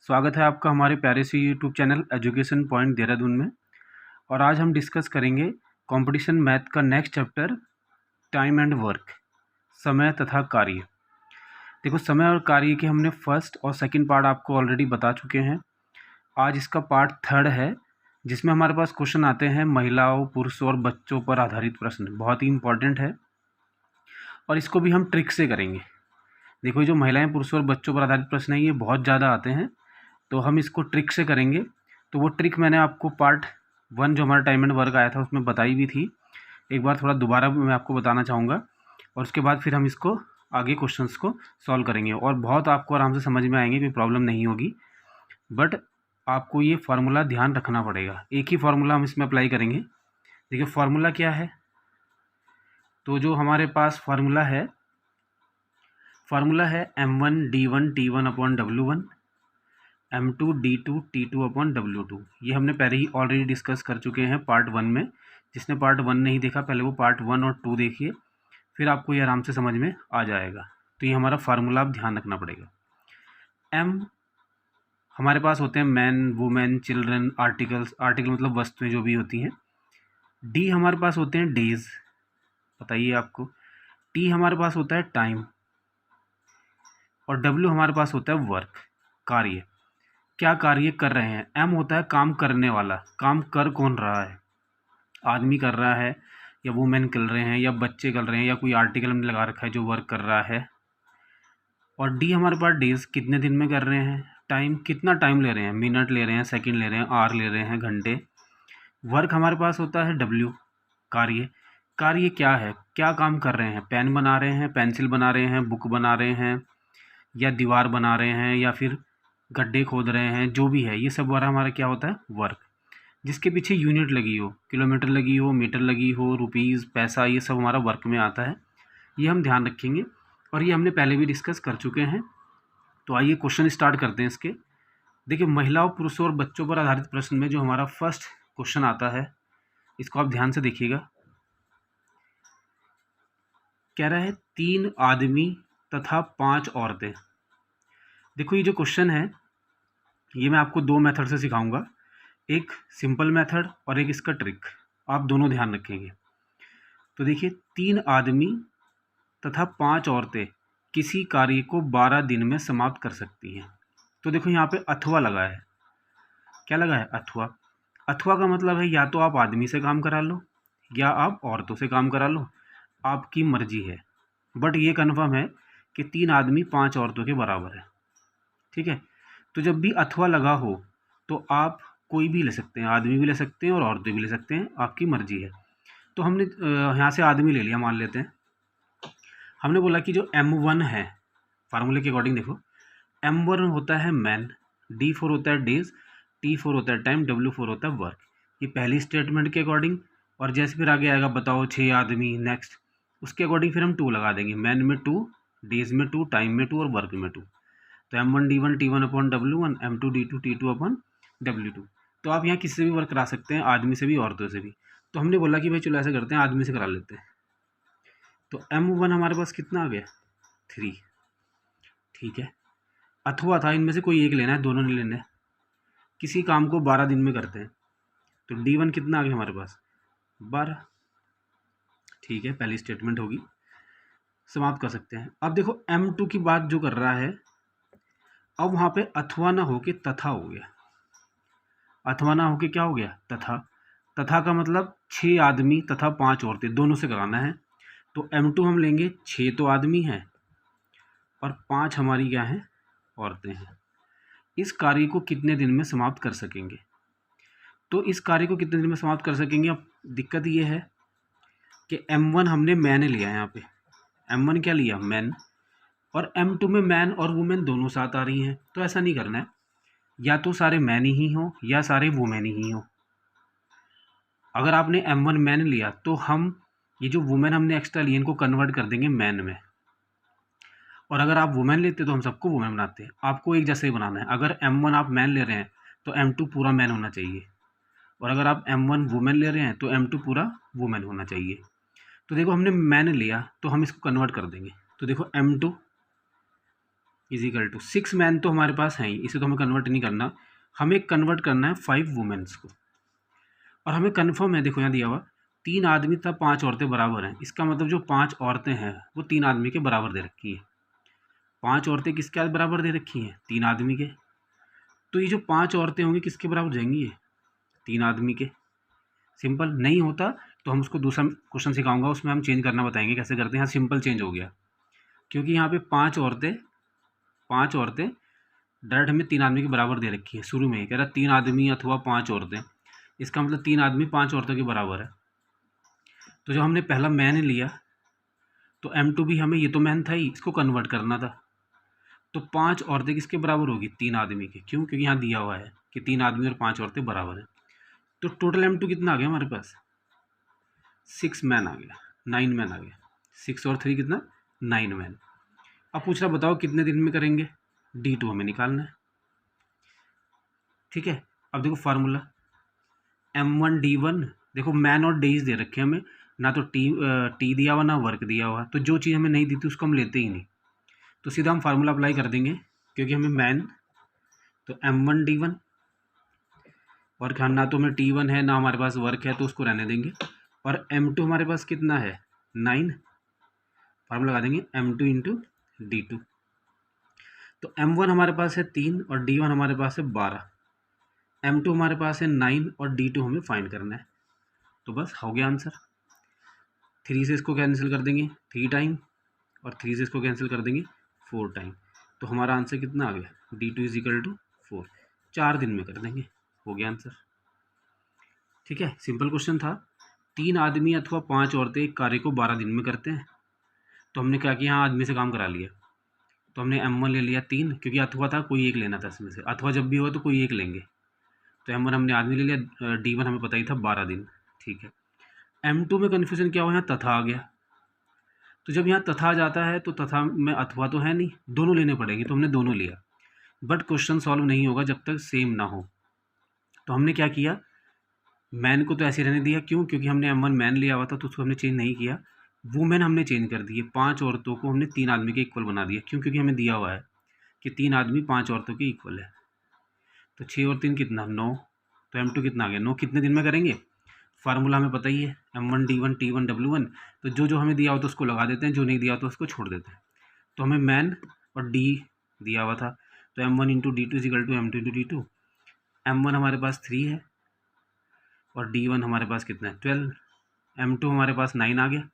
स्वागत है आपका हमारे प्यारे से YouTube channel education point Dehradun में। और आज हम डिस्कस करेंगे कंपटीशन मैथ का next chapter time and work, समय तथा कार्य। देखो, समय और कार्य के हमने फर्स्ट और सेकंड पार्ट आपको ऑलरेडी बता चुके हैं। आज इसका पार्ट थर्ड है जिसमें हमारे पास क्वेश्चन आते हैं महिलाओं, पुरुषों और बच्चों पर आधारित प्रश्न। बहुत ही इंपॉर्टेंट है और इसको भी हम ट्रिक से करेंगे। देखो, ये जो महिलाएं, पुरुषों और बच्चों पर आधारित प्रश्न है ये बहुत ज़्यादा आते हैं, तो हम इसको ट्रिक से करेंगे। तो वो ट्रिक मैंने आपको पार्ट 1 जो हमारा टाइम एंड वर्क आया था उसमें बताई भी थी। एक बार थोड़ा दोबारा मैं आपको बताना चाहूँगा और उसके बाद फिर हम इसको आगे क्वेश्चंस को सॉल्व करेंगे और बहुत आपको आराम से समझ में आएंगे, कोई प्रॉब्लम नहीं होगी। बट आपको ये फार्मूला ध्यान रखना पड़ेगा। एक ही फार्मूला हम इसमें अप्लाई करेंगे। देखिए, फार्मूला क्या है, तो जो हमारे पास फार्मूला है m1 d1 t1 upon w1, m2 d2 t2 upon w2। ये हमने पहले ही ऑलरेडी डिस्कस कर चुके हैं पार्ट 1 में। जिसने पार्ट 1 नहीं देखा पहले वो पार्ट 1 और 2 देखिए, फिर आपको ये आराम से समझ में आ जाएगा। तो ये हमारा फार्मूला आप ध्यान रखना पड़ेगा। m हमारे पास होते हैं man, women, children, articles, article मतलब वस्तुएं जो भी होती हैं। d हमारे पास होते हैं डेज, बताइए आपको। t हमारे पास होता है टाइम और w हमारे पास होता है वर्क, कार्य। क्या कार्य कर रहे हैं। m होता है काम करने वाला, काम कर कौन रहा है, आदमी कर रहा है या वुमेन कर रहे हैं या बच्चे कर रहे हैं या कोई आर्टिकल हमने लगा रखा है जो वर्क कर रहा है। और d हमारे पास डेज, कितने दिन में कर रहे हैं। टाइम, कितना टाइम ले रहे हैं, मिनट ले रहे हैं, सेकंड ले रहे हैं, आवर ले रहे हैं, घंटे। वर्क हमारे पास होता है w, कार्य। कार्य क्या है, क्या काम कर रहे हैं। पेन बना रहे हैं, पेंसिल बना रहे हैं, बुक बना रहे हैं या दीवार बना रहे हैं या फिर गड्ढे खोद रहे हैं, जो भी है ये सब वाला हमारा क्या होता है, वर्क। जिसके पीछे यूनिट लगी हो, किलोमीटर लगी हो, मीटर लगी हो, रुपीज़, पैसा, ये सब हमारा वर्क में आता है। ये हम ध्यान रखेंगे और ये हमने पहले भी डिस्कस कर चुके हैं। तो आइए क्वेश्चन स्टार्ट करते हैं इसके। देखिए, महिलाओं, पुरुषों और बच्चों पर आधारित प्रश्न में जो हमारा फर्स्ट क्वेश्चन आता है इसको आप ध्यान से देखिएगा। कह रहा है 3 आदमी तथा 5 औरतें। देखो, ये जो क्वेश्चन है ये मैं आपको 2 मेथड से सिखाऊंगा, एक सिंपल मेथड और एक इसका ट्रिक। आप दोनों ध्यान रखेंगे। तो देखिए, 3 आदमी तथा 5 औरतें किसी कार्य को 12 दिन में समाप्त कर सकती हैं। तो देखो, यहाँ पे अथवा लगा है। क्या लगा है, अथवा। अथवा का मतलब है या तो आप आदमी से काम करा लो या आप औरतों से काम करा लो, आपकी मर्जी है। बट ये कन्फर्म है कि 3 आदमी 5 औरतों के बराबर है। ठीक है, तो जब भी अथवा लगा हो तो आप कोई भी ले सकते हैं, आदमी भी ले सकते हैं और औरतें भी ले सकते हैं, आपकी मर्जी है। तो हमने यहाँ से आदमी ले लिया, मान लेते हैं। हमने बोला कि जो m1 है, फार्मूले के अकॉर्डिंग देखो, m1 होता है मैन, d4 होता है डेज, t4 होता है टाइम, w4 होता है वर्क। ये पहली स्टेटमेंट के अकॉर्डिंग। और जैसे फिर आगे आएगा, बताओ 6 आदमी, नेक्स्ट उसके अकॉर्डिंग फिर हम 2 लगा देंगे। मैन में 2, डेज में 2, टाइम में 2 और वर्क में 2। तो m1 d1 t1 upon w1, m2 d2 t2 upon w2। तो आप यहाँ किसी से भी वर्क करा सकते हैं, आदमी से भी औरतों से भी। तो हमने बोला कि भाई चलो ऐसा करते हैं, आदमी से करा लेते हैं। तो m1 हमारे पास कितना आ गया, 3। ठीक है, अथवा था, इनमें से कोई एक लेना है, दोनों नहीं लेने। किसी काम को 12 दिन में करते हैं। तो d1 कितना आ गया हमारे पास, 12। ठीक है, पहली स्टेटमेंट होगी, समाप्त कर सकते हैं। अब देखो, m2 की बात जो कर रहा है, अब वहाँ पे अथवा ना होके तथा हो गया। अथवा ना होके क्या हो गया, तथा। तथा का मतलब 6 आदमी तथा 5 औरतें, दोनों से कराना है। तो m2 हम लेंगे, 6 तो आदमी हैं और 5 हमारी क्या हैं, औरतें हैं। इस कार्य को कितने दिन में समाप्त कर सकेंगे। तो इस कार्य को कितने दिन में समाप्त कर सकेंगे। अब दिक्कत ये है कि m1 हमने मैन लिया है, यहाँ पे m1 क्या लिया, मैन। और m2 में मैन और वुमेन दोनों साथ आ रही हैं। तो ऐसा नहीं करना है, या तो सारे मैन ही हो या सारे वुमेन ही हो। अगर आपने m1 मैन लिया तो हम ये जो वुमेन हमने एक्स्ट्रा लिए इनको कन्वर्ट कर देंगे मैन में। और अगर आप वुमेन लेते तो हम सबको वुमेन बनाते हैं। आपको एक जैसे ही बनाना है। अगर m1 आप मैन ले रहे हैं तो m2 पूरा मैन होना चाहिए, और अगर आप m1 वुमेन ले रहे हैं तो m2 पूरा वुमेन होना चाहिए। तो देखो, हमने मैन लिया तो हम इसको कन्वर्ट कर देंगे। तो देखो, m2 is equal to 6 man तो हमारे पास हैं ही, इसे तो हमें कन्वर्ट नहीं करना, हमें कन्वर्ट करना है 5 वुमेन्स को। और हमें कन्फर्म है, देखो यहाँ दिया हुआ 3 आदमी तथा 5 औरतें बराबर हैं, इसका मतलब जो 5 औरतें हैं वो 3 आदमी के बराबर दे रखी हैं। 5 औरतें किसके बराबर दे रखी हैं? 3 आदमी के। तो ये जो 5 औरतें होंगी किसके बराबर जाएंगी? ये 3 आदमी के। सिंपल। नहीं होता तो हम उसको दूसरा क्वेश्चन सिखाऊंगा, उसमें हम चेंज करना बताएंगे कैसे करते हैं। यहाँ सिंपल चेंज हो गया क्योंकि यहाँ पे 5 औरतें डायरेक्ट हमें 3 आदमी के बराबर दे रखी है। शुरू में ही कह रहा 3 आदमी अथवा 5 औरतें, इसका मतलब 3 आदमी 5 औरतों के बराबर है। तो जब हमने पहला मैन लिया तो M2 भी हमें, ये तो मैन था ही, इसको कन्वर्ट करना था। तो 5 औरतें किसके बराबर होगी? 3 आदमी के। क्यों? क्योंकि यहाँ दिया हुआ है कि 3 आदमी और 5 औरतें बराबर हैं। तो टोटल M2 कितना आ गया हमारे पास? 6 मैन आ गया, 9 मैन आ गया। 6 और 3 कितना? 9 मैन। अब पूछ रहा बताओ कितने दिन में करेंगे? D2 हमें निकालना है। ठीक है, अब देखो फार्मूला M1 D1, देखो मैन और डेज दे रखे हैं हमें, ना तो टी दिया हुआ ना वर्क दिया हुआ, तो जो चीज़ हमें नहीं दी थी उसको हम लेते ही नहीं। तो सीधा हम फार्मूला अप्लाई कर देंगे क्योंकि हमें मैन, तो M1 D1 और ना तो हमें T1 है ना हमारे पास वर्क है, तो उसको रहने देंगे। और M2 हमारे पास कितना है? 9। फार्मूला लगा देंगे M2 इंटू D2। तो M1 हमारे पास है 3 और D1 हमारे पास है 12। M2 हमारे पास है 9 और D2 हमें फाइंड करना है। तो बस हो गया आंसर। 3 से इसको कैंसिल कर देंगे 3 टाइम, और 3 से इसको कैंसिल कर देंगे 4 टाइम। तो हमारा आंसर कितना आ गया? D2 is equal to 4। 4 दिन में कर देंगे, हो गया आंसर। ठीक है, सिंपल क्वेश्चन था। 3 आदमी अथवा 5 औरतें एक कार्य को 12 दिन में करते हैं। तो हमने क्या किया? यहाँ आदमी से काम करा लिया। तो हमने M1 ले लिया 3, क्योंकि अथवा था, कोई एक लेना था इसमें से। अथवा जब भी हुआ तो कोई एक लेंगे। तो M1 हमने आदमी ले लिया, D1 हमें पता ही था 12 दिन। ठीक है, M2 में कन्फ्यूज़न क्या हुआ? यहाँ तथा आ गया। तो जब यहाँ तथा आ जाता है तो तथा में अथवा तो है नहीं, दोनों लेने पड़ेंगे, तो हमने दोनों लिया। बट क्वेश्चन सॉल्व नहीं होगा जब तक सेम ना हो। तो हमने क्या किया? मैन को तो ऐसे रहने दिया। क्यों? क्योंकि हमने M1 मैन लिया हुआ था, तो उसको हमने चेंज नहीं किया। वुमेन हमने चेंज कर दिए, 5 औरतों को हमने 3 आदमी के इक्वल बना दिया। क्यों? क्योंकि हमें दिया हुआ है कि 3 आदमी 5 औरतों के इक्वल है। तो 6 और 3 कितना? 9। तो M2 कितना आ गया? 9 कितने दिन में करेंगे? फार्मूला हमें पता ही है, M1 D1 T1 W1। तो जो हमें दिया हो तो उसको लगा देते हैं, जो नहीं दिया हो तो उसको छोड़ देते हैं। तो हमें मैन और D दिया हुआ था, तो M1 into D2 is equal to M2 into D2। M1 हमारे पास 3 है और D1 हमारे पास कितना है? 12। M2 हमारे पास 9 आ गया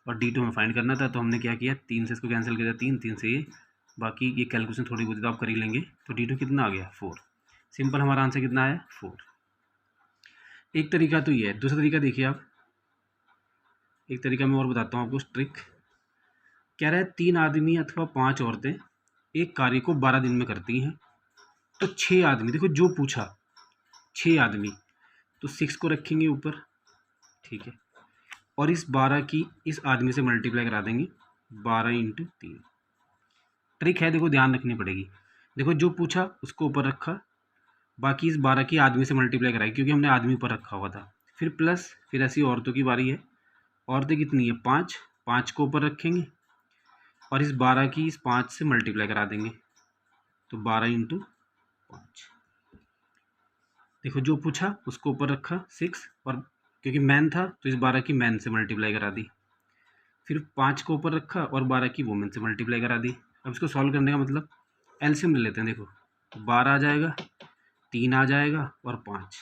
और D2 हमें फाइंड करना था। तो हमने क्या किया? 3 से इसको कैंसिल किया, 3 से ये, बाकी ये कैलकुलेशन थोड़ी बहुत तो आप कर ही लेंगे। तो D2 कितना आ गया? 4। सिंपल, हमारा आंसर कितना आया? 4। एक तरीका तो ये है। दूसरा तरीका देखिए आप, एक तरीका मैं और बताता हूँ आपको ट्रिक। कह रहा है 3 आदमी अथवा 5 औरतें एक कार्य को 12 दिन में करती हैं। तो 6 आदमी, देखो जो पूछा 6 आदमी, तो 6 को रखेंगे ऊपर, ठीक है, और इस 12 की इस आदमी से मल्टीप्लाई करा देंगे, 12 इंटू 3। ट्रिक है, देखो ध्यान रखनी पड़ेगी। देखो जो पूछा उसको ऊपर रखा, बाकी इस 12 की आदमी से मल्टीप्लाई कराई, क्योंकि हमने आदमी ऊपर रखा हुआ था। फिर प्लस, फिर ऐसी औरतों की बारी है। औरतें कितनी है? 5। 5 को ऊपर रखेंगे और इस 12 की इस 5 से मल्टीप्लाई करा देंगे, तो 12 इंटू 5। देखो जो पूछा उसको ऊपर रखा 6, और क्योंकि मैन था तो इस 12 की मैन से मल्टीप्लाई करा दी। फिर 5 को ऊपर रखा और 12 की वुमेन से मल्टीप्लाई करा दी। अब इसको सॉल्व करने का मतलब एलसीएम ले लेते हैं। देखो 12 आ जाएगा, 3 आ जाएगा और 5,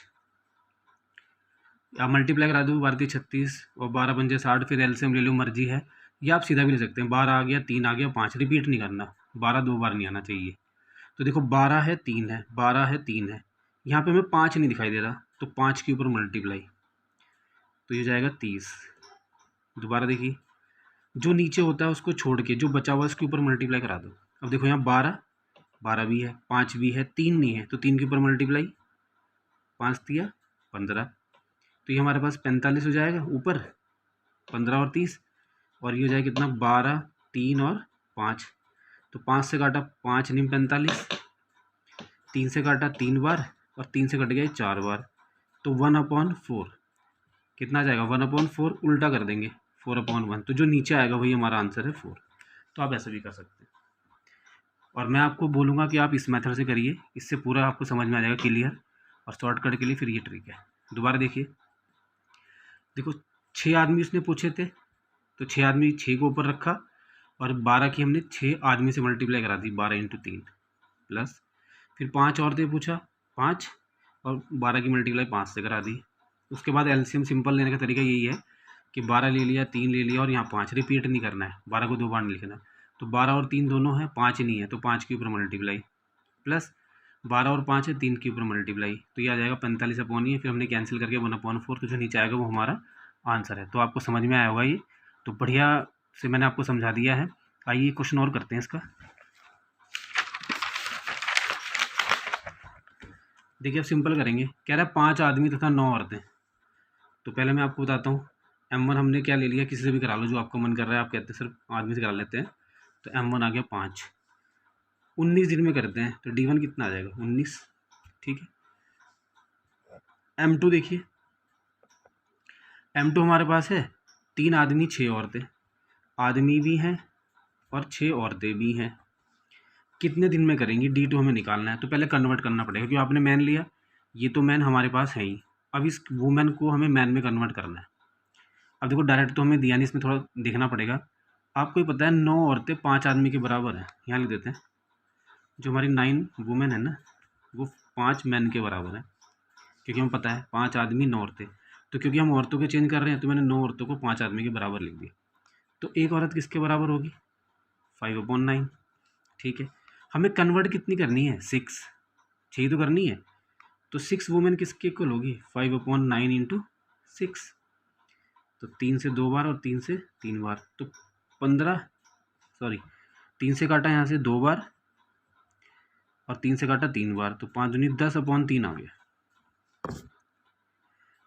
आप मल्टीप्लाई करा दो, 12 36 और 12 पंजे 60। फिर एलसीएम ले लो, मर्जी है, या आप सीधा भी ले सकते हैं। 12 आ गया, 3 आ गया, 5। रिपीट नहीं करना, 12 2 बार नहीं आना चाहिए। तो देखो 12 है 3 है, 12 है 3 है, यहाँ पे हमें 5 नहीं दिखाई दे रहा, तो 5 के ऊपर मल्टीप्लाई, तो ये जाएगा 30। दोबारा देखिए, जो नीचे होता है उसको छोड़ के जो बचा हुआ उसके ऊपर मल्टीप्लाई करा दो। अब देखो यहाँ 12 भी है, 5 भी है, 3 नहीं है, तो 3 के ऊपर मल्टीप्लाई, 5 दिया 15, तो ये हमारे पास 45 हो जाएगा ऊपर, 15 और 30, और ये हो जाएगा कितना? 12, 3 और 5। तो 5 से काटा 5 नहीं 45, 3 से काटा 3 बार और 3 से कट गया 4 बार, तो 1/4 कितना जाएगा? 1/4 उल्टा कर देंगे, 4/1। तो जो नीचे आएगा वही हमारा आंसर है 4। तो आप ऐसे भी कर सकते हैं। और मैं आपको बोलूँगा कि आप इस मेथड से करिए, इससे पूरा आपको समझ में आ जाएगा क्लियर। और शॉर्टकट के लिए फिर ये ट्रिक है। दोबारा देखिए, देखो 6 आदमी उसने पूछे थे, तो 6 आदमी 6 को ऊपर रखा और 12 की हमने 6 आदमी से मल्टीप्लाई करा दी, 12 × 3 प्लस फिर 5 औरतें पूछा 5 और 12 की मल्टीप्लाई 5 से करा दी। उसके बाद एलसीएम सिंपल लेने का तरीका यही है कि 12 ले लिया, 3 ले लिया और यहाँ 5 रिपीट नहीं करना है, 12 को 2 बार नहीं लिखना। तो 12 और 3 दोनों है, 5 नहीं है तो 5 के ऊपर मल्टीप्लाई प्लस 12 और 5 है 3 के ऊपर मल्टीप्लाई, तो ये आ जाएगा 45 अपॉन ही है, फिर हमने कैंसिल करके 1/4, तो जो नीचे आएगा वो हमारा आंसर है। तो आपको समझ में आया होगा ये, तो बढ़िया से मैंने आपको समझा दिया है। आइए क्वेश्चन और करते हैं इसका। देखिए अब सिंपल करेंगे, कह रहा है 5 आदमी तथा 9 औरतें। तो पहले मैं आपको बताता हूँ, M1 हमने क्या ले लिया, किसी से भी करा लो जो आपको मन कर रहा है, आप कहते हैं सिर्फ आदमी से करा लेते हैं। तो M1 आ गया 5, 19 दिन में करते हैं तो D1 कितना आ जाएगा 19, ठीक है। M2 देखिए, M2 हमारे पास है 3 आदमी 6 औरतें, आदमी भी हैं और 6 औरतें भी हैं, कितने दिन में करेंगी, D2 हमें निकालना है। तो पहले कन्वर्ट करना पड़ेगा क्योंकि आपने मैन लिया, ये तो मैन हमारे पास है ही, अब इस वुमेन को हमें मैन में कन्वर्ट करना है। अब देखो डायरेक्ट तो हमें दिया नहीं, इसमें थोड़ा देखना पड़ेगा। आपको ही पता है 9 औरतें 5 आदमी के बराबर है, यहाँ लिख देते हैं, जो हमारी 9 वुमेन है ना वो 5 मैन के बराबर है, क्योंकि हमें पता है 5 आदमी 9 औरतें। तो क्योंकि हम औरतों के चेंज कर रहे हैं तो मैंने 9 औरतों को 5 आदमी के बराबर लिख दिया। तो एक औरत किसके बराबर होगी 5/9, ठीक है। हमें कन्वर्ट कितनी करनी है 6, 6 तो करनी है। तो 6 वुमेन किसके इक्वल होगी 5/9 × 6, तो 3 से 2 बार और 3 से 3 बार, तो 15, सॉरी 3 से काटा यहाँ से 2 बार और 3 से काटा 3 बार, तो 5 दूनी 10/3 आ गया,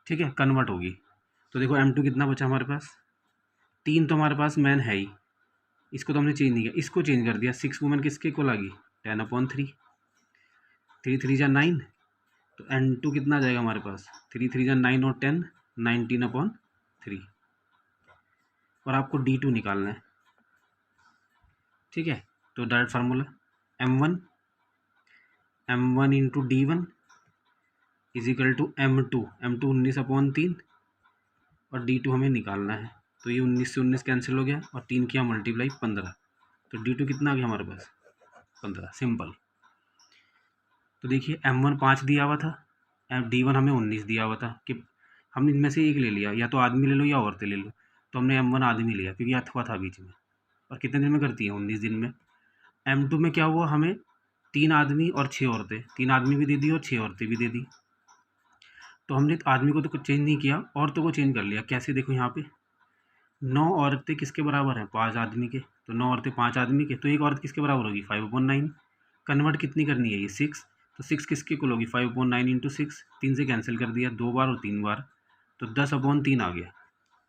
ठीक है। कन्वर्ट होगी तो देखो M2 कितना बचा हमारे पास, 3 तो हमारे पास मैन है ही, इसको तो हमने चेंज नहीं किया, इसको चेंज कर दिया। 6 वुमेन किसके इक्वल आ गई 10/3, 3 3 जा 9, तो N2 कितना आ जाएगा हमारे पास 3 3 जा 9 और 10 19/3, और आपको D2 निकालना है, ठीक है। तो direct formula M1 × D1 is equal to M2 19/3 और D2 हमें निकालना है। तो ये 19 से 19 कैंसिल हो गया और 3 किया मल्टीप्लाई 15, तो D2 कितना आ गया हमारे पास 15, सिंपल। तो देखिए M1 5 दिया हुआ था, D1 हमें 19 दिया हुआ था कि हमने इनमें से एक ले लिया, या तो आदमी ले लो या औरतें ले लो। तो हमने M1 आदमी लिया क्योंकि अथवा था बीच में, और कितने दिन में करती है 19 दिन में। M2 में क्या हुआ, हमें 3 आदमी और 6 औरतें, 3 आदमी भी दे दी और 6 औरतें भी दे दी। तो हमने आदमी को तो कुछ चेंज नहीं किया, औरतों को चेंज कर लिया। कैसे, देखो यहाँ पे 9 औरतें किसके बराबर हैं 5 आदमी के, तो 9 औरतें 5 आदमी के, तो एक औरत किसके बराबर होगी 5/9। कन्वर्ट कितनी करनी है ये 6, तो 6 किसके इक्वल होगी 5/9 × 6, 3 से कैंसिल कर दिया 2 बार और 3 बार, तो 10/3 आ गया।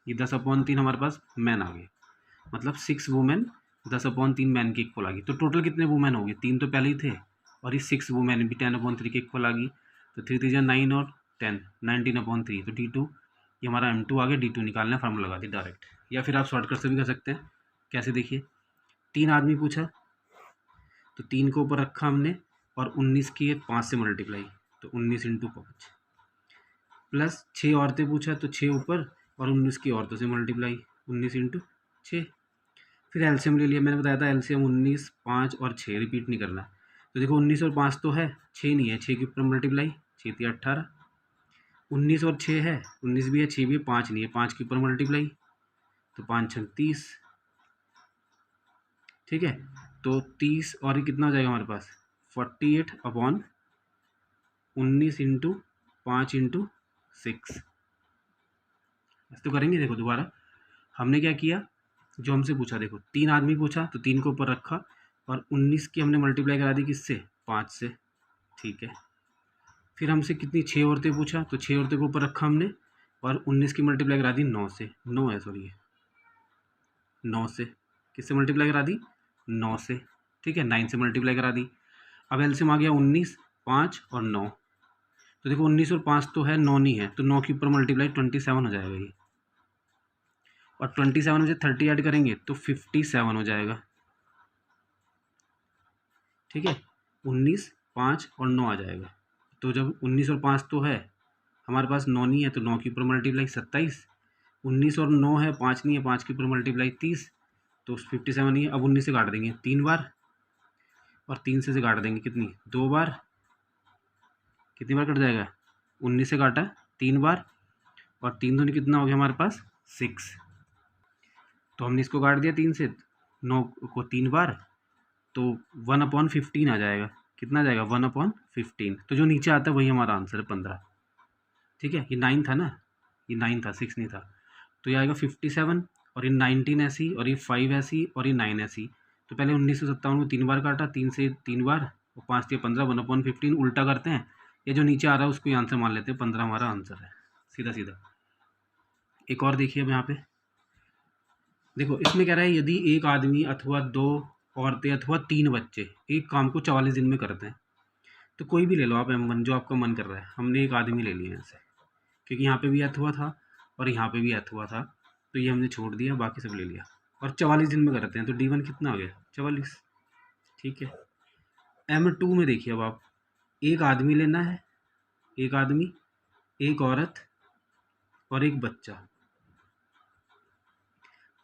ये 10/3 हमारे पास मैन आ गए, मतलब 6 वुमेन 10/3 मैन के इक्वल आ गई। तो टोटल कितने वुमेन हो गए, 3 तो पहले ही थे और ये 6 वुमेन भी 10/3 के इक्वल आ गई। तो 3 3 9 और 10 19/3, तो D2 ये हमारा M2 आ गया। D2 निकालना, फार्मूला लगा दी डायरेक्ट, या फिर आप शॉर्टकट से भी कर सकते हैं। कैसे, देखिए 3 आदमी पूछा तो 3 को ऊपर रखा हमने और 19 की 5 से मल्टीप्लाई, तो 19 × 5 प्लस 6 औरतें पूछा तो 6 ऊपर और 19 की औरतों से मल्टीप्लाई 19 × 6, फिर एलसीएम ले लिया। मैंने बताया था एलसीएम 19, 5 और 6 रिपीट नहीं करना। तो देखो 19 और 5 तो है, 6 नहीं है, 6 के ऊपर मल्टीप्लाई 6 × 18, 19 और 6 है, 19 भी है 6 भी है, 5 नहीं है, 5 के ऊपर मल्टीप्लाई, तो 5 × 30, ठीक है। तो 30 और ये कितना हो जाएगा हमारे पास 48/19 × 5 × 6। तो करेंगे, देखो दोबारा हमने क्या किया, जो हमसे पूछा, देखो 3 आदमी पूछा तो 3 को ऊपर रखा और 19 की हमने मल्टीप्लाई करा दी किससे 5 से, ठीक है। फिर हमसे कितनी 6 औरतें पूछा तो 6 औरतें को ऊपर रखा हमने और 19 की मल्टीप्लाई करा दी 9 से, 9 है सॉरी 9 से, किससे मल्टीप्लाई करा दी 9 से, ठीक है। 9 से मल्टीप्लाई करा दी। अब एलसीएम आ गया 19, 5 और 9, तो देखो 19 और 5 तो है, 9 नहीं है, तो 9 के ऊपर मल्टीप्लाई 27 हो जाएगा ये, और 27 में से 30 ऐड करेंगे तो 57 हो जाएगा, ठीक है, 19, 5 और 9 आ जाएगा। तो जब 19 और 5 तो है हमारे पास, 9 नहीं है तो 9 के ऊपर मल्टीप्लाई 27, 19 और 9 है, 5 नहीं है, 5 के ऊपर मल्टीप्लाई 30, तो 57 नहीं है। अब 19 से काट देंगे 3 बार, और 3 से काट देंगे कितनी, 2 बार, कितनी बार कट जाएगा, 19 से काटा 3 बार, और 3 दूनी कितना हो गया हमारे पास 6। तो हमने इसको काट दिया 3 से, 9 को 3 बार, तो 1/15 आ जाएगा। कितना आ जाएगा, 1/15। तो जो नीचे आता है वही हमारा आंसर है 15। ठीक है, ये 9 था ना, ये 9 था, 6 नहीं था। तो ये आएगा 57, और ये 19 ऐसी, और ये 5 ऐसी, और ये 9 ऐसी। तो पहले 1957 को 3 बार काटा, 3 से 3 बार, और 5 से 15, 1/15 उल्टा करते हैं। ये जो नीचे आ रहा है उसको ही आंसर मान लेते हैं, 15 हमारा आंसर है, सीधा सीधा। एक और देखिए अब यहाँ पे देखो, इसमें कह रहा है यदि एक आदमी अथवा 2 औरतें अथवा 3 बच्चे एक काम को 44 दिन में करते हैं, तो कोई भी ले लो आप M1 जो आपका मन कर रहा है। हमने एक आदमी ले लिया यहाँ से, क्योंकि यहाँ पे भी अथवा था और यहाँ पे भी अथवा था, तो ये हमने छोड़ दिया, बाकी सब ले लिया, और 44 दिन में करते हैं। तो D1 कितना हो गया, 44। ठीक है, M2 में देखिए अब आप, एक आदमी लेना है, एक आदमी, एक औरत और एक बच्चा,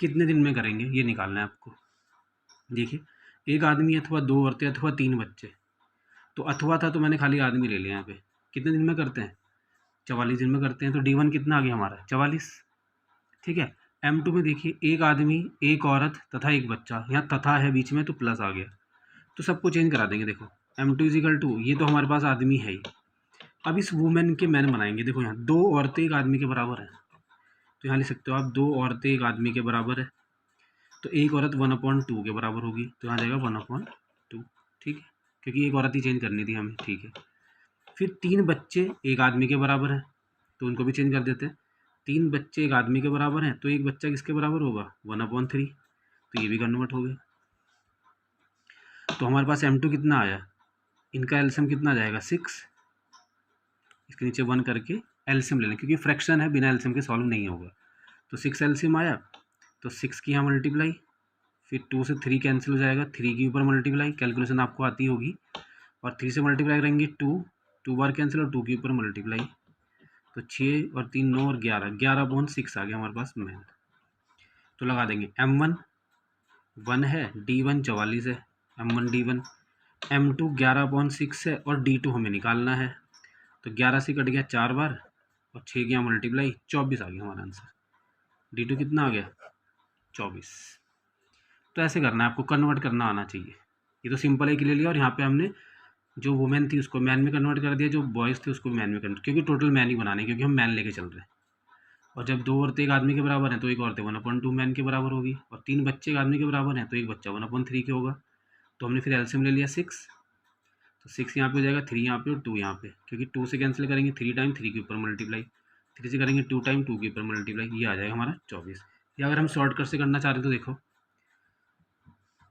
कितने दिन में करेंगे ये निकालना है आपको। देखिए, एक आदमी अथवा 2 औरतें अथवा 3 बच्चे, तो अथवा था तो मैंने खाली आदमी ले लिया यहाँ पे। कितने दिन में करते हैं, 44 दिन में करते हैं। तो D1 कितना आ गया हमारा, 44। ठीक है, M2 में देखिए, एक आदमी, एक औरत तथा एक बच्चा, यहाँ तथा है बीच में तो प्लस आ गया, तो सबको चेंज करा देंगे। देखो M2 = ये तो हमारे पास आदमी है ही, अब इस वुमेन के मैन बनाएंगे। देखो यहाँ 2 औरतें एक आदमी के बराबर है, तो यहाँ लिख सकते हो आप 2 औरतें एक आदमी के बराबर है, तो एक औरत 1/2 के बराबर होगी, तो यहाँ जाएगा 1/2। ठीक है, क्योंकि एक औरत ही चेंज करनी थी हमें। ठीक है, फिर 3 बच्चे एक आदमी के बराबर है, तो उनको भी चेंज कर देते हैं। 3 बच्चे एक आदमी के बराबर हैं, तो एक बच्चा किसके बराबर होगा, 1/3, तो ये भी कन्वर्ट हो गया। तो हमारे पास M2 कितना आया, इनका एलसीएम कितना आ जाएगा, 6। इसके नीचे 1 करके एलसीएम ले लें, क्योंकि फ्रैक्शन है, बिना एलसीएम के सॉल्व नहीं होगा। तो 6 एलसीएम आया, तो 6 की यहाँ मल्टीप्लाई, फिर 2 से 3 कैंसिल हो जाएगा, 3 के ऊपर मल्टीप्लाई, कैलकुलेशन आपको आती होगी, और 3 से मल्टीप्लाई करेंगे 2 बार कैंसिल, और 2 के ऊपर मल्टीप्लाई, तो 6 और 3 9 और 11, 11/6 आ गया हमारे पास मैन। तो लगा देंगे M1 1 है, D1 44 है, M1 D1, M2 11/6 है, और D2 हमें निकालना है। तो 11 से कट गया 4 बार, और 6 गया मल्टीप्लाई, 24 आ गया हमारा आंसर। D2 कितना आ गया, 24। तो ऐसे करना है आपको, कन्वर्ट करना आना चाहिए। ये तो सिंपल है कि ले लिया, और यहाँ पे हमने जो वुमेन थी उसको मैन में कन्वर्ट कर दिया, जो बॉयज़ थे उसको मैन में कन्वर्ट, क्योंकि टोटल मैन ही बनाने, क्योंकि हम मैन लेके चल रहे हैं। और जब 2 औरतें एक आदमी के बराबर हैं, तो एक औरतें 1/2 मैन के बराबर होगी, और 3 बच्चे एक आदमी के बराबर हैं, तो एक बच्चा 1/3 के होगा। तो हमने फिर एलसीएम ले लिया 6, तो 6 यहाँ पे हो जाएगा, 3 यहाँ पे और 2 यहाँ पे, क्योंकि 2 से कैंसिल करेंगे 3 टाइम 3 के ऊपर मल्टीप्लाई, 3 से करेंगे 2 टाइम 2 के ऊपर मल्टीप्लाई, ये आ जाएगा हमारा 24। या अगर हम शॉर्टकट से करना चाह रहे तो देखो,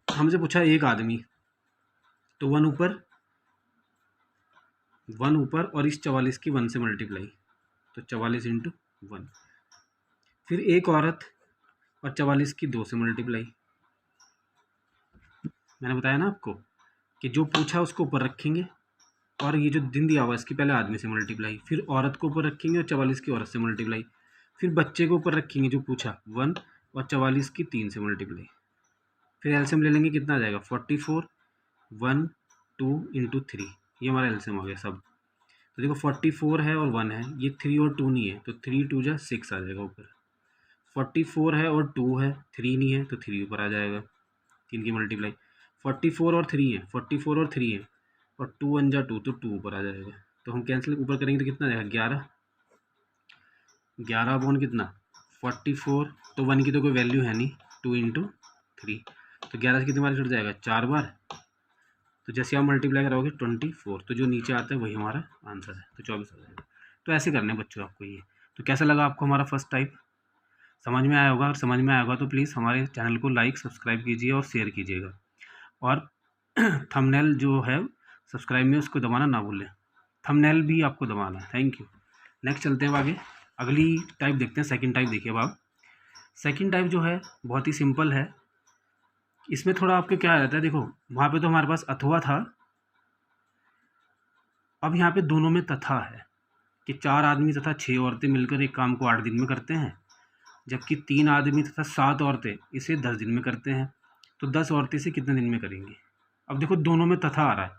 हमसे पूछा एक आदमी, तो 1 ऊपर और इस 44 की 1 से मल्टीप्लाई, तो 44 × 1। फिर एक औरत और 44 की 2 से मल्टीप्लाई। मैंने बताया ना आपको कि जो पूछा उसको ऊपर रखेंगे, और ये जो दिन दिया हुआ इसकी पहले आदमी से मल्टीप्लाई, फिर औरत को ऊपर रखेंगे और 44 की औरत से मल्टीप्लाई, फिर बच्चे को ऊपर रखेंगे जो पूछा 1 और 44 की 3 से मल्टीप्लाई, फिर एलसीएम ले लेंगे, कितना आ जाएगा 44, 1 2 × 3, ये हमारा एलसीएम आ गया सब। तो देखो 44 है और 1 है, ये 3 और 2 नहीं है, तो 3 2 जा 6 आ जाएगा ऊपर। 44 है और 2 है, 3 नहीं है, तो 3 ऊपर आ जाएगा, 3 की मल्टीप्लाई। 44 और 3 है, 44 और 3 है, और 2 1 जा 2, तो 2 ऊपर आ जाएगा। तो हम कैंसिल ऊपर करेंगे तो कितना आ जाएगा, 11, 11 कितना 44, तो 1 की तो कोई वैल्यू है नहीं, 2 × 3, तो 11 से कितनी बार कट जाएगा, 4 बार। तो जैसे आप मल्टीप्लाई कराओगे 24, तो जो नीचे आता है वही हमारा आंसर है, तो 24 आ जाएगा। तो ऐसे करने बच्चों आपको ये। तो कैसा लगा आपको हमारा फर्स्ट टाइप, समझ में आया होगा? अगर समझ में आया होगा तो प्लीज़ हमारे चैनल को लाइक सब्सक्राइब कीजिए और शेयर कीजिएगा, और थंबनेल जो है सब्सक्राइब में उसको दबाना ना भूलें, थंबनेल भी आपको दबाना है। Thank you. नेक्स्ट चलते हैं आगे, अगली टाइप देखते हैं। सेकंड टाइप देखिए अब आप, सेकंड टाइप जो है बहुत ही सिंपल है इसमें थोड़ा आपके क्या आ जाता है, देखो वहाँ पे तो हमारे पास अथवा था, अब यहाँ पे दोनों में तथा है कि 4 आदमी तथा 6 औरतें मिलकर एक काम को 8 दिन में करते हैं, जबकि 3 आदमी तथा 7 औरतें इसे 10 दिन में करते हैं। तो 10 औरतें इसे कितने दिन में करेंगी? अब देखो दोनों में तथा आ रहा है,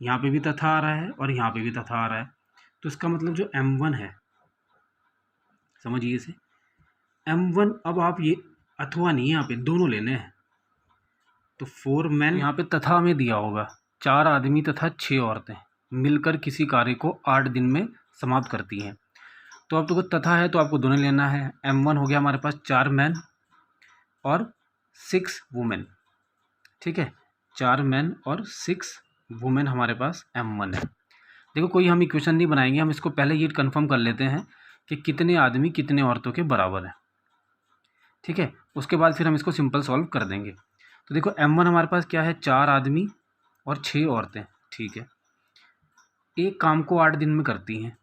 यहाँ पे भी तथा आ रहा है और यहाँ पे भी तथा आ रहा है, तो इसका मतलब जो M1 है, समझिए इसे M1, अब आप ये अथवा नहीं, यहाँ पे दोनों लेने हैं, तो 4 मैन, यहाँ पे तथा में दिया होगा 4 आदमी तथा 6 औरतें मिलकर किसी कार्य को 8 दिन में समाप्त करती हैं। तो अब तो तथा है तो आपको दोनों लेना है। M1 हो गया हमारे पास 4 मैन और 6 वुमेन, ठीक है, 4 मैन और 6 वुमेन हमारे पास M1 है। देखो कोई हम इक्वेशन नहीं बनाएंगे, हम इसको पहले ये कंफर्म कर लेते हैं कि कितने आदमी कितने औरतों के बराबर है, ठीक है, उसके बाद फिर हम इसको सिंपल सॉल्व कर देंगे। तो देखो M1 हमारे पास क्या है, 4 आदमी और 6 औरतें, ठीक है, एक काम को 8 दिन में करती हैं,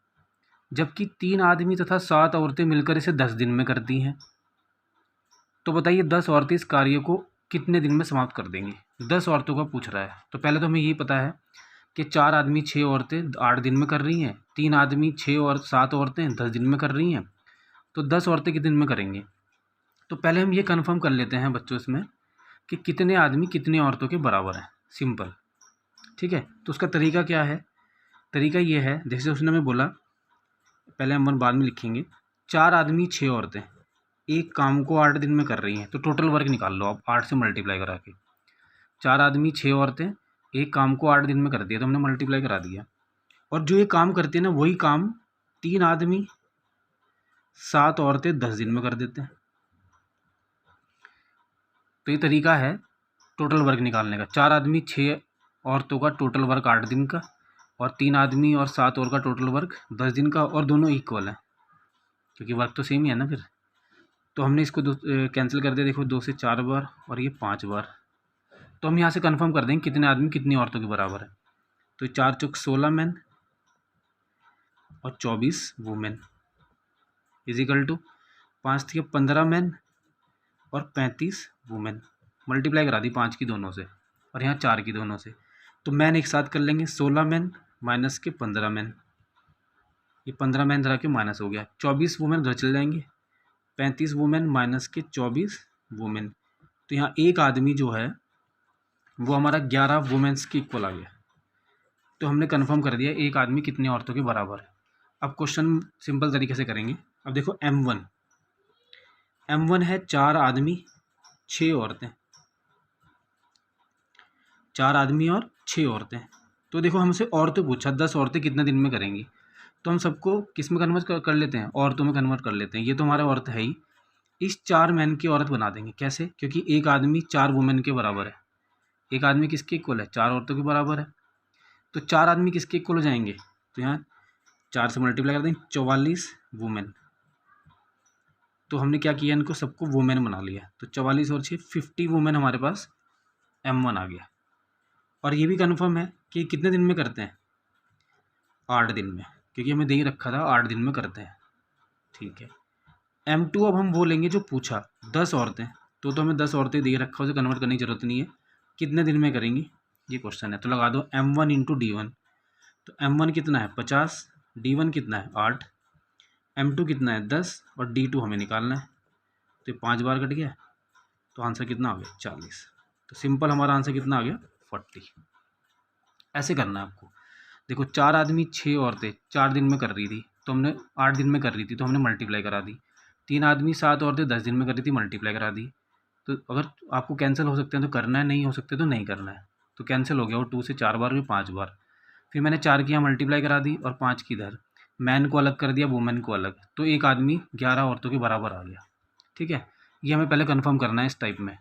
जबकि 3 आदमी तथा 7 औरतें मिलकर इसे 10 दिन में करती हैं। तो बताइए 10 औरतें इस कार्य को कितने दिन में समाप्त कर देंगी? 10 औरतों का पूछ रहा है, तो पहले तो हमें ये पता है कि 4 आदमी 6 औरतें 8 दिन में कर रही हैं, 3 आदमी 6 और 7 औरतें 10 दिन में कर रही हैं, तो 10 औरतें कितने दिन में करेंगे? तो पहले हम ये कन्फर्म कर लेते हैं बच्चों इसमें कि कितने आदमी कितनी औरतों के बराबर हैं, सिंपल, ठीक है। तो उसका तरीका क्या है? तरीका ये है, जैसे उसने हमें बोला, पहले हम बाद में लिखेंगे, 4 आदमी 6 औरतें एक काम को 8 दिन में कर रही हैं, तो टोटल वर्क निकाल लो आप 8 से मल्टीप्लाई करा के। 4 आदमी 6 औरतें एक काम को 8 दिन में कर दिया, तो हमने मल्टीप्लाई करा दिया, और जो ये काम करते हैं ना वही काम 3 आदमी 7 औरतें 10 दिन में कर देते हैं। तो ये तरीका है टोटल वर्क निकालने का। 4 आदमी 6 औरतों का टोटल वर्क 8 दिन का, और 3 आदमी और 7 और का टोटल वर्क 10 दिन का, और दोनों इक्वल है क्योंकि वर्क तो सेम ही है ना फिर। तो हमने इसको कैंसिल कर दिया, देखो 2 से 4 बार और ये 5 बार। तो हम यहाँ से कंफर्म कर देंगे कितने आदमी कितनी औरतों के बराबर है। तो 4 चौक 16 मैन और 24 वुमेन इजिकल टू 5 थी 15 मैन और 35 वुमेन, मल्टीप्लाई करा दी 5 की दोनों से और यहाँ 4 की दोनों से। तो मैन एक साथ कर लेंगे, 16 मैन माइनस के 15 मैन, ये 15 मैन धरा के माइनस हो गया, 24 वुमेन उधर चले जाएंगे, 35 वुमेन माइनस के 24 वुमेन। तो यहाँ एक आदमी जो है वो हमारा 11 वुमेन्स के इक्वल आ गया। तो हमने कंफर्म कर दिया एक आदमी कितनी औरतों के बराबर है। अब क्वेश्चन सिंपल तरीके से करेंगे। अब देखो M1 है 4 आदमी 6 औरतें, 4 आदमी और 6 औरतें। तो देखो हमसे औरतें पूछा 10 औरतें कितने दिन में करेंगी, तो हम सबको किस में कन्वर्ट कर लेते हैं, औरतों में कन्वर्ट कर लेते हैं। ये तो हमारा औरत है ही, इस 4 मैन की औरत बना देंगे। कैसे? क्योंकि एक आदमी 4 वुमेन के बराबर है, एक आदमी किसके इक्वल है, 4 औरतों के बराबर है। तो 4 आदमी किसके इक्वल हो जाएंगे, तो यहाँ 4 से मल्टीप्लाई कर देंगे, 44 वुमेन। तो हमने क्या किया, इनको सबको वुमेन बना लिया, तो 44 और 6 50 वुमेन हमारे पास M1 आ गया। और ये भी कन्फर्म है कि कितने दिन में करते हैं, 8 दिन में, क्योंकि हमें दे ही रखा था 8 दिन में करते हैं, ठीक है। M2 अब हम वो लेंगे जो पूछा 10 औरतें, तो हमें 10 औरतें दे रखा, उसे कन्वर्ट करने की जरूरत नहीं है, कितने दिन में करेंगी ये क्वेश्चन है। तो लगा दो M1 इंटू D1, तो M1 कितना है 50, D1 कितना है 8, M2 कितना है 10 और D2 हमें निकालना है। तो 5 बार कट गया, तो आंसर कितना आ गया 40। तो सिंपल हमारा आंसर कितना आ गया 40। ऐसे करना है आपको। देखो 4 आदमी 6 औरतें 4 दिन में कर रही थी, तो हमने 8 दिन में कर रही थी तो हमने मल्टीप्लाई करा दी। 3 आदमी 7 औरतें 10 दिन में कर रही थी, मल्टीप्लाई करा दी। तो अगर आपको कैंसिल हो सकते हैं तो करना है, नहीं हो सकते तो नहीं करना है। तो कैंसिल हो गया वो 2 से 4 बार हुई 5 बार। फिर मैंने 4 की यहाँ मल्टीप्लाई करा दी और 5 की इधर, मैन को अलग कर दिया, वुमेन को अलग, तो एक आदमी 11 औरतों के बराबर आ गया, ठीक है। ये हमें पहले कन्फर्म करना है इस टाइप में।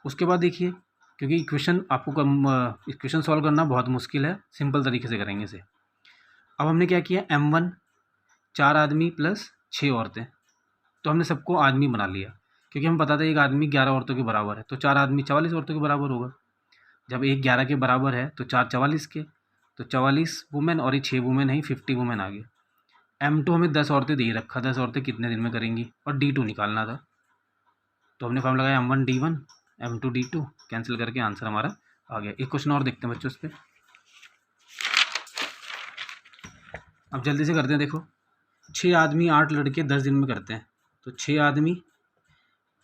उसके बाद देखिए, क्योंकि इक्वेशन आपको इक्वेशन सॉल्व करना बहुत मुश्किल है, सिंपल तरीके से करेंगे इसे। अब हमने क्या किया, M1 4 आदमी प्लस 6 औरतें, तो हमने सबको आदमी बना लिया, क्योंकि हमें पता था एक आदमी 11 औरतों के बराबर है, तो 4 आदमी 44 औरतों के बराबर होगा। जब एक 11 के बराबर है तो 4 44 के, तो 44 वुमेन और ये 6 वुमेन है, 50 वुमेन आ गए। M2 हमें 10 औरतें दे रखा, 10 औरतें कितने दिन में करेंगी, और D2 निकालना था। तो हमने फॉर्म लगाया M1 D1, M2D2 कैंसिल करके आंसर हमारा आ गया। एक क्वेश्चन और देखते हैं बच्चों इस पर। अब जल्दी से करते हैं। देखो 6 आदमी 8 लड़के 10 दिन में करते हैं, तो 6 आदमी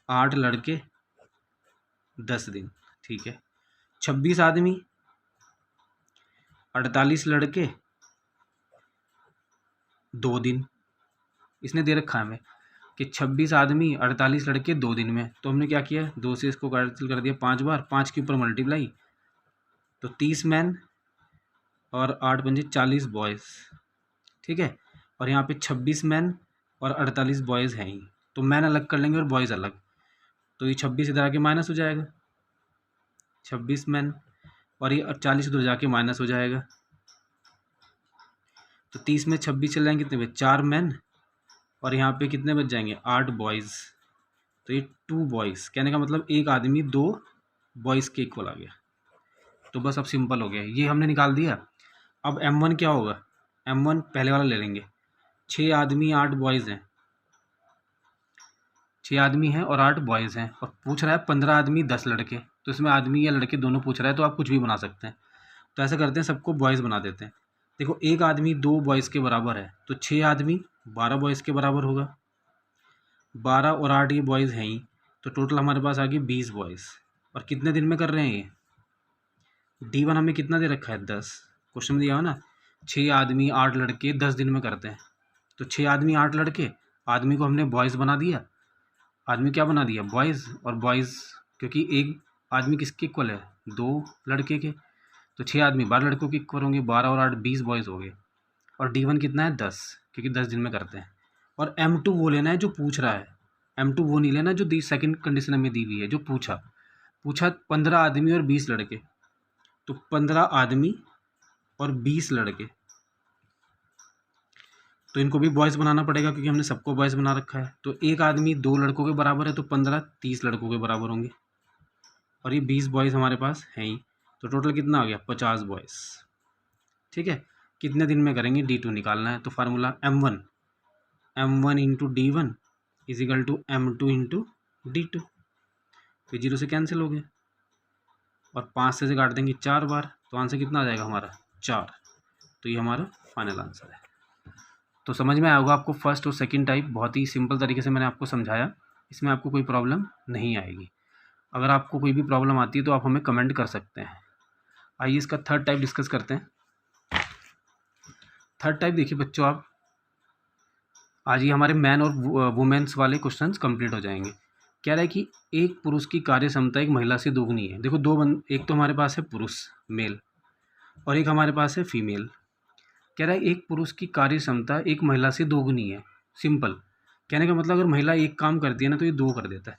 8 लड़के 10 दिन, ठीक है। 26 आदमी 48 लड़के 2 दिन। इसने दे रखा है हमें कि 26 आदमी 48 लड़के 2 दिन में, तो हमने क्या किया, 2 से इसको कैंसिल कर दिया 5 बार, 5 के ऊपर मल्टीप्लाई, तो 30 मैन और 8 पंजे 40 बॉयज़, ठीक है। और यहाँ पे 26 मैन और 48 बॉयज़ हैं ही, तो मैन अलग कर लेंगे और बॉयज़ अलग, तो ये 26 इधर आके माइनस हो जाएगा, 26 मैन, और ये 40 उधर जाके माइनस हो जाएगा, तो 30 में 26 चल जाएंगे कितने में, 4 मैन, और यहाँ पे कितने बच जाएंगे, 8 बॉयज़, तो ये 2 बॉयज़, कहने का मतलब एक आदमी 2 बॉयज़ के इक्वल आ गया। तो बस अब सिंपल हो गया, ये हमने निकाल दिया। अब M1 क्या होगा, M1 पहले वाला ले लेंगे। 6 आदमी 8 बॉयज़ हैं, 6 आदमी हैं और 8 बॉयज़ हैं, और पूछ रहा है 15 आदमी 10 लड़के, तो इसमें आदमी या लड़के दोनों पूछ रहा है, तो आप कुछ भी बना सकते हैं। तो ऐसा करते हैं, सबको बॉयज़ बना देते हैं। देखो एक आदमी 2 बॉयज़ के बराबर है, तो 6 आदमी 12 बॉयज़ के बराबर होगा, 12 और 8 ये बॉयज़ हैं ही, तो टोटल हमारे पास आ गए 20 बॉयज़। और कितने दिन में कर रहे हैं ये, D1 हमें कितना दे रखा है, 10, क्वेश्चन में दिया हो ना, 6 आदमी 8 लड़के 10 दिन में करते हैं, तो 6 आदमी 8 लड़के, आदमी को हमने बॉयज़ बना दिया, आदमी क्या बना दिया, बॉयज़, और बॉयज़ क्योंकि एक आदमी किसके इक्वल है, 2 लड़के के, तो 6 आदमी 12 लड़कों के इक्वल होंगे, 12 और 8 20 बॉयज़ हो गए। और D1 कितना है, 10, क्योंकि 10 दिन में करते हैं। और M2 वो लेना है जो पूछ रहा है, M2 वो नहीं लेना जो सेकंड कंडीशन हमें दी हुई है, जो पूछा 15 आदमी और 20 लड़के, तो 15 आदमी और 20 लड़के, तो इनको भी बॉयज़ बनाना पड़ेगा क्योंकि हमने सबको बॉयज़ बना रखा है। तो एक आदमी 2 लड़कों के बराबर है, तो 15 30 लड़कों के बराबर होंगे, और ये 20 बॉयज़ हमारे पास हैं ही, तो टोटल कितना आ गया, 50 बॉयज़, ठीक है। कितने दिन में करेंगे, D2 निकालना है, तो formula M1 into D1 is equal to M2 into D2, तो 0 से कैंसिल हो गया, और 5 से काट देंगे 4 बार, तो आंसर कितना आ जाएगा हमारा, 4। तो ये हमारा फाइनल आंसर है। तो समझ में आया होगा आपको, फर्स्ट और सेकंड टाइप बहुत ही सिंपल तरीके से मैंने आपको समझाया, इसमें आपको कोई प्रॉब्लम नहीं आएगी। अगर आपको कोई भी प्रॉब्लम आती है तो आप हमें कमेंट कर सकते हैं। आइए इसका थर्ड टाइप डिस्कस करते हैं। थर्ड टाइप देखिए बच्चों, आप आज ही हमारे मैन और वुमेन्स वाले क्वेश्चंस कंप्लीट हो जाएंगे। कह रहा है कि एक पुरुष की कार्य क्षमता एक महिला से दोगुनी है। देखो एक तो हमारे पास है पुरुष मेल, और एक हमारे पास है फीमेल। कह रहा है एक पुरुष की कार्य क्षमता एक महिला से दोगुनी है। सिंपल कहने का मतलब, अगर महिला एक काम करती है ना तो ये 2 कर देता है।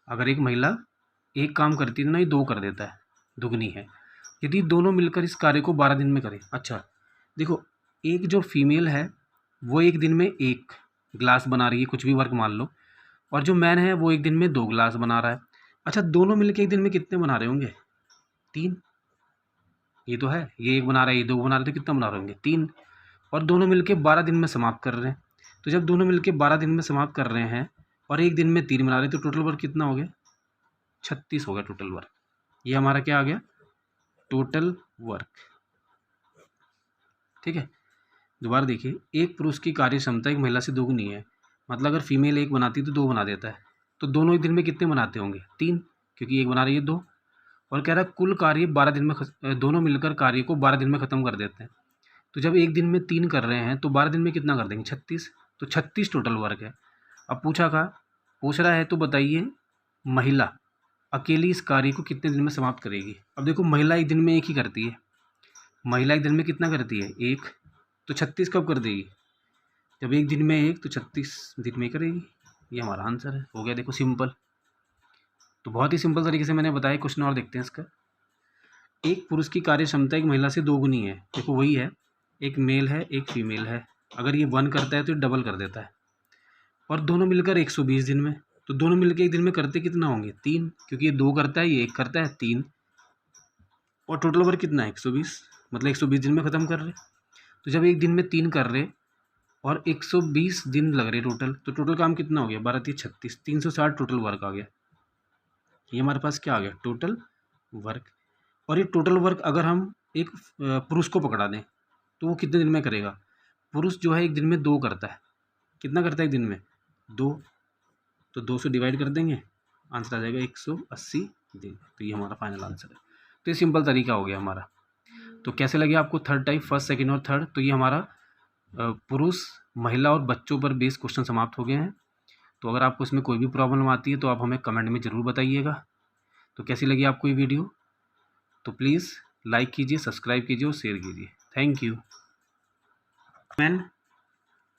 अगर एक महिला एक काम करती है ना, ये 2 कर देता है, दुगनी है। यदि दोनों मिलकर इस कार्य को 12 दिन में करें। अच्छा देखो, एक जो फीमेल है वो एक दिन में 1 गिलास बना रही है, कुछ भी वर्क मान लो, और जो मैन है वो एक दिन में 2 गिलास बना रहा है। अच्छा दोनों मिलकर एक दिन में कितने बना रहे होंगे, 3। ये तो है, ये 1 बना रहा है, ये 2 बना रहे, तो कितना बना रहे होंगे, 3। और दोनों मिलकर 12 दिन में समाप्त कर रहे हैं। तो जब दोनों मिलकर 12 दिन में समाप्त कर रहे हैं और एक दिन में 3 बना रहे हैं, तो टोटल वर्क कितना हो गया, 36 हो गया टोटल वर्क। ये हमारा क्या आ गया, टोटल वर्क, ठीक है। दोबारा देखिए, एक पुरुष की कार्य क्षमता एक महिला से दोगुनी है, मतलब अगर फीमेल 1 बनाती है तो 2 बना देता है, तो दोनों एक दिन में कितने बनाते होंगे, 3, क्योंकि 1 बना रही है 2। और कह रहा है कुल कार्य 12 दिन में दोनों मिलकर कार्य को 12 दिन में ख़त्म कर देते हैं। तो जब एक दिन में 3 कर रहे हैं तो 12 दिन में कितना कर देंगे, 36, तो 36 टोटल वर्क है। अब पूछ रहा है तो बताइए महिला अकेली इस कार्य को कितने दिन में समाप्त करेगी। अब देखो महिला एक दिन में 1 ही करती है, महिला एक दिन में कितना करती है, 1, तो 36 कब कर देगी, जब एक दिन में 1, तो 36 दिन में करेगी। ये हमारा आंसर है, हो गया। देखो सिंपल, तो बहुत ही सिंपल तरीके से मैंने बताया। क्वेश्चन और देखते हैं इसका। एक पुरुष की कार्य क्षमता एक महिला से दोगुनी है। देखो वही है, एक मेल है एक फीमेल है, अगर ये 1 करता है तो ये डबल कर देता है, और दोनों मिलकर 120 दिन में, तो दोनों मिलकर एक दिन में करते कितना होंगे, 3, क्योंकि ये 2 करता है, ये 1 करता है, 3, और टोटल वर्क कितना है, 120, मतलब 120 दिन में ख़त्म कर रहे। तो जब एक दिन में 3 कर रहे और 120 दिन लग रहे टोटल, तो टोटल काम कितना हो गया, 12 3 36, 360 टोटल वर्क आ गया। ये हमारे पास क्या आ गया, टोटल वर्क। और ये टोटल वर्क अगर हम एक पुरुष को पकड़ा दें तो वो कितने दिन में करेगा। पुरुष जो है एक दिन में 2 करता है। कितना करता है एक दिन में, 2। तो 2 से डिवाइड कर देंगे, आंसर आ जाएगा 180 दिन। तो ये हमारा फाइनल आंसर है। तो ये सिंपल तरीका हो गया हमारा। तो कैसे लगे आपको थर्ड टाइप, फर्स्ट, सेकंड और थर्ड। तो ये हमारा पुरुष, महिला और बच्चों पर बेस्ड क्वेश्चन समाप्त हो गए हैं। तो अगर आपको इसमें कोई भी प्रॉब्लम आती है तो आप हमें कमेंट में ज़रूर बताइएगा। तो कैसी लगी आपको ये वीडियो, तो प्लीज़ लाइक कीजिए, सब्सक्राइब कीजिए और शेयर कीजिए। Thank you man.